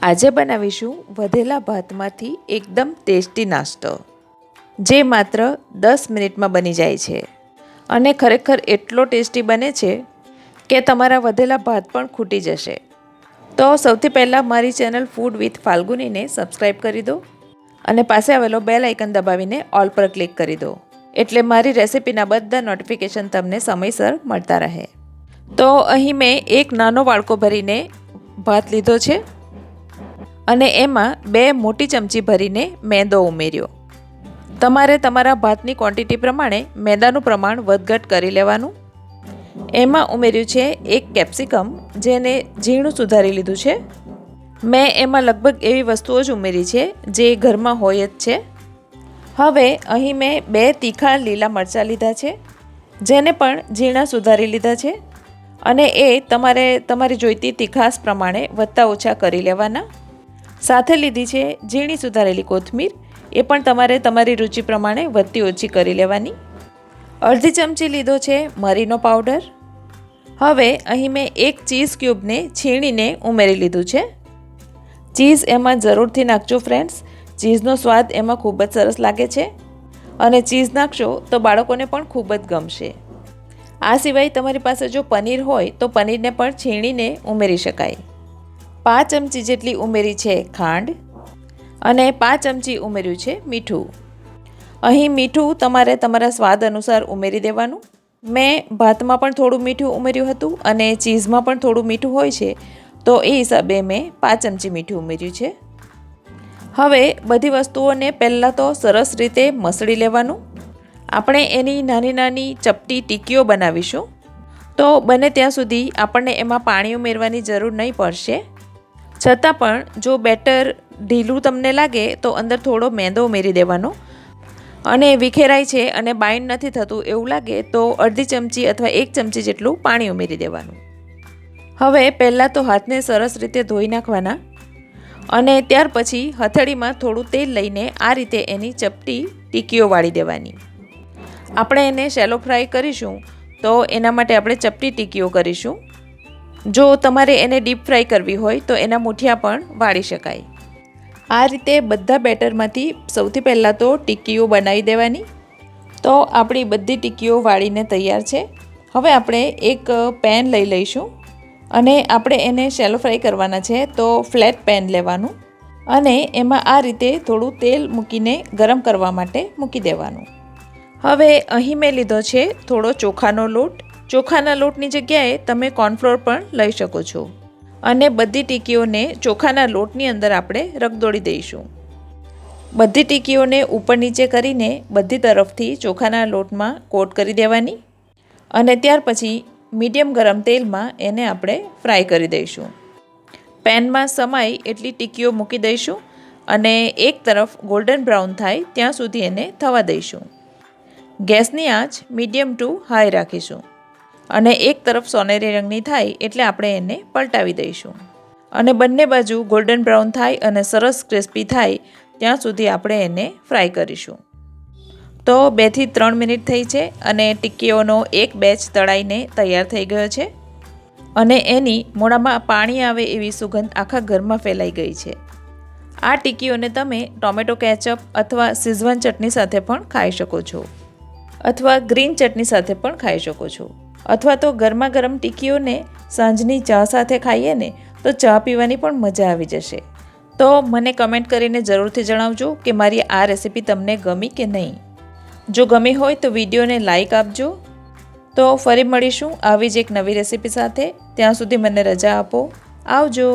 આજે બનાવીશું વધેલા ભાતમાંથી એકદમ ટેસ્ટી નાસ્તો, જે માત્ર 10 મિનિટમાં બની જાય છે અને ખરેખર એટલો ટેસ્ટી બને છે કે તમારા વધેલા ભાત પણ ખૂટી જશે. તો સૌથી પહેલાં મારી ચેનલ ફૂડ વિથ ફાલ્ગુનીને સબસ્ક્રાઈબ કરી દો અને પાસે આવેલો બેલ આઇકન દબાવીને ઓલ પર ક્લિક કરી દો, એટલે મારી રેસિપીના બધા નોટિફિકેશન તમને સમયસર મળતા રહે. તો અહીં મેં એક નાનો વાડકો ભરીને ભાત લીધો છે અને એમાં 2 મોટી ચમચી ભરીને મેંદો ઉમેર્યો. તમારે તમારા ભાતની ક્વોન્ટિટી પ્રમાણે મેંદાનું પ્રમાણ વધઘટ કરી લેવાનું. એમાં ઉમેર્યું છે 1 કેપ્સિકમ, જેને ઝીણું સુધારી લીધું છે. મેં એમાં લગભગ એવી વસ્તુઓ જ ઉમેરી છે જે ઘરમાં હોય જ છે. હવે અહીં મેં 2 તીખા લીલા મરચાં લીધા છે, જેને પણ ઝીણા સુધારી લીધા છે અને એ તમારે તમારી જોઈતી તીખાશ પ્રમાણે વધતા ઓછા કરી લેવાના. સાથે લીધી છે ઝીણી સુધારેલી કોથમીર, એ પણ તમારે તમારી રુચિ પ્રમાણે વધતી ઓછી કરી લેવાની. અડધી ચમચી લીધો છે મરીનો પાવડર. હવે અહીં મેં 1 ચીઝ ક્યુબને છીણીને ઉમેરી લીધું છે. ચીઝ એમાં જરૂરથી નાખજો ફ્રેન્ડ્સ, ચીઝનો સ્વાદ એમાં ખૂબ જ સરસ લાગે છે અને ચીઝ નાખશો તો બાળકોને પણ ખૂબ જ ગમશે. આ સિવાય તમારી પાસે જો પનીર હોય તો પનીરને પણ છીણીને ઉમેરી શકાય. 5 ચમચી જેટલી ઉમેરી છે ખાંડ અને 5 ચમચી ઉમેર્યું છે મીઠું. અહીં મીઠું તમારે તમારા સ્વાદ અનુસાર ઉમેરી દેવાનું. મેં ભાતમાં પણ થોડું મીઠું ઉમેર્યું હતું અને ચીઝમાં પણ થોડું મીઠું હોય છે, તો એ હિસાબે મેં 5 ચમચી મીઠું ઉમેર્યું છે. હવે બધી વસ્તુઓને પહેલાં તો સરસ રીતે મસળી લેવાનું. આપણે એની નાની નાની ચપટી ટીકીઓ બનાવીશું, તો બને ત્યાં સુધી આપણને એમાં પાણી ઉમેરવાની જરૂર નહીં પડશે. છતાં પણ જો બેટર ઢીલું તમને લાગે તો અંદર થોડો મેંદો ઉમેરી દેવાનો અને વિખેરાય છે અને બાઇન્ડ નથી થતું એવું લાગે તો અડધી ચમચી અથવા 1 ચમચી જેટલું પાણી ઉમેરી દેવાનું. હવે પહેલાં તો હાથને સરસ રીતે ધોઈ નાખવાના અને ત્યાર પછી હથેળીમાં થોડું તેલ લઈને આ રીતે એની ચપટી ટીકીઓ વાળી દેવાની. આપણે એને શેલો ફ્રાય કરીશું તો એના માટે આપણે ચપટી ટીકીઓ કરીશું. જો તમારે એને ડીપ ફ્રાય કરવી હોય તો એના મૂઠિયા પણ વાળી શકાય. આ રીતે બધા બેટરમાંથી સૌથી પહેલાં તો ટીકીઓ બનાવી દેવાની. તો આપણી બધી ટીકીઓ વાળીને તૈયાર છે. હવે આપણે એક પેન લઈ લઈશું અને આપણે એને શેલો ફ્રાય કરવાના છે, તો ફ્લેટ પેન લેવાનું અને એમાં આ રીતે થોડું તેલ મૂકીને ગરમ કરવા માટે મૂકી દેવાનું. હવે અહીં મેં લીધો છે થોડો ચોખાનો લોટ. ચોખાના લોટની જગ્યાએ તમે કોર્નફ્લોર પણ લઈ શકો છો અને બધી ટીકીઓને ચોખાના લોટની અંદર આપણે રગદોળી દઈશું. બધી ટીકીઓને ઉપર નીચે કરીને બધી તરફથી ચોખાના લોટમાં કોટ કરી દેવાની અને ત્યાર પછી મીડિયમ ગરમ તેલમાં એને આપણે ફ્રાય કરી દઈશું. પેનમાં સમાય એટલી ટીકીઓ મૂકી દઈશું અને એક તરફ ગોલ્ડન બ્રાઉન થાય ત્યાં સુધી એને થવા દઈશું. ગેસની આંચ મીડિયમ ટુ હાઈ રાખીશું અને એક તરફ સોનેરી રંગની થાય એટલે આપણે એને પલટાવી દઈશું અને બંને બાજુ ગોલ્ડન બ્રાઉન થાય અને સરસ ક્રિસ્પી થાય ત્યાં સુધી આપણે એને ફ્રાય કરીશું. તો 2 થી 3 મિનિટ થઈ છે અને ટીકીઓનો એક બેચ તળાઈને તૈયાર થઈ ગયો છે અને એની મોઢામાં પાણી આવે એવી સુગંધ આખા ઘરમાં ફેલાઈ ગઈ છે. આ ટીકીઓને તમે ટોમેટો કેચઅપ અથવા સિઝવાન ચટણી સાથે પણ ખાઈ શકો છો અથવા ગ્રીન ચટણી સાથે પણ ખાઈ શકો છો, અથવા તો ગરમા ગરમ ટીકીઓને સાંજની ચા સાથે ખાઈએ ને તો ચા પીવાની પણ મજા આવી જશે. તો મને કમેન્ટ કરીને જરૂરથી જણાવજો કે મારી આ રેસિપી તમને ગમી કે નહીં. જો ગમી હોય તો વિડીયોને લાઈક આપજો. તો ફરી મળીશું આવી જ એક નવી રેસિપી સાથે. ત્યાં સુધી મને રજા આપો. આવજો.